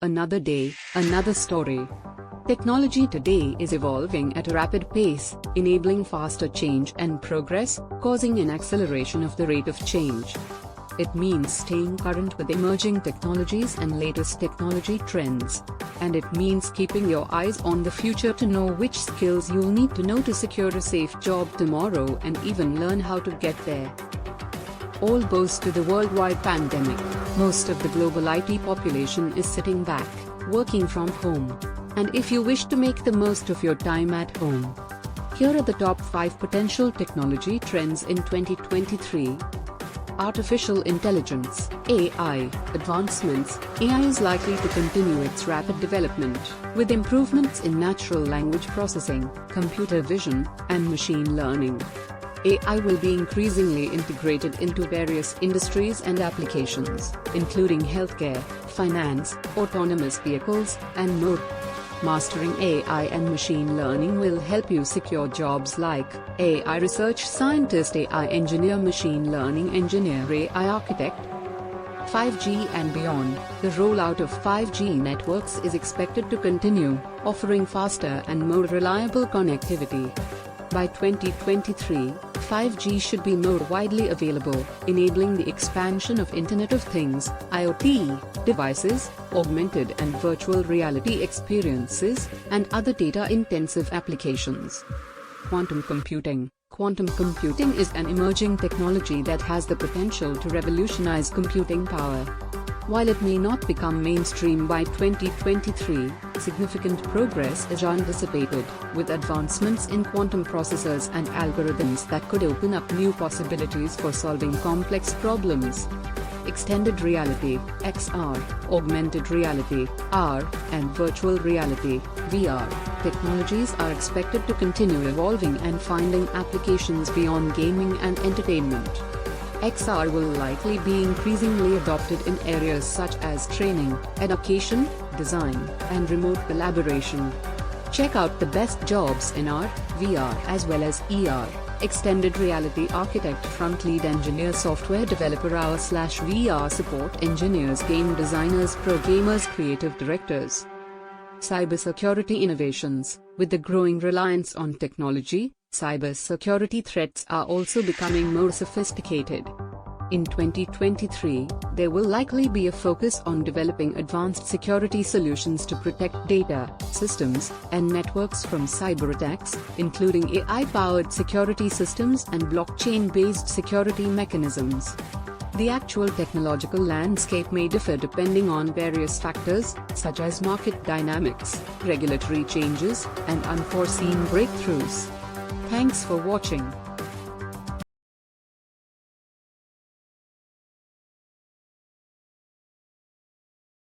Another day, another story. Technology today is evolving at a rapid pace, enabling faster change and progress, causing an acceleration of the rate of change. It means staying current with emerging technologies and latest technology trends. And it means keeping your eyes on the future to know which skills you'll need to know to secure a safe job tomorrow and even learn how to get there. All boast to the worldwide pandemic. Most of the global IT population is sitting back, working from home. And if you wish to make the most of your time at home, here are the top 5 potential technology trends in 2023. Artificial intelligence, AI, advancements. AI is likely to continue its rapid development, with improvements in natural language processing, computer vision, and machine learning. AI will be increasingly integrated into various industries and applications, including healthcare, finance, autonomous vehicles, and more. Mastering AI and machine learning will help you secure jobs like AI research scientist, AI engineer, machine learning engineer, AI architect. 5G and beyond. The rollout of 5G networks is expected to continue, offering faster and more reliable connectivity. By 2023, 5G should be more widely available, enabling the expansion of Internet of Things, IoT, devices, augmented and virtual reality experiences, and other data-intensive applications. Quantum computing. Quantum computing is an emerging technology that has the potential to revolutionize computing power. While it may not become mainstream by 2023, significant progress is anticipated, with advancements in quantum processors and algorithms that could open up new possibilities for solving complex problems. Extended reality, XR, augmented reality, AR, and virtual reality, VR, technologies are expected to continue evolving and finding applications beyond gaming and entertainment. XR will likely be increasingly adopted in areas such as training, education, design, and remote collaboration. Check out the best jobs in AR, VR as well as ER. Extended reality architect, front lead engineer, software developer, AR/VR support engineers, game designers, pro gamers, creative directors. Cybersecurity innovations. With the growing reliance on technology, cybersecurity threats are also becoming more sophisticated. In 2023, there will likely be a focus on developing advanced security solutions to protect data, systems, and networks from cyber attacks, including AI-powered security systems and blockchain-based security mechanisms. The actual technological landscape may differ depending on various factors, such as market dynamics, regulatory changes, and unforeseen breakthroughs. Thanks for watching.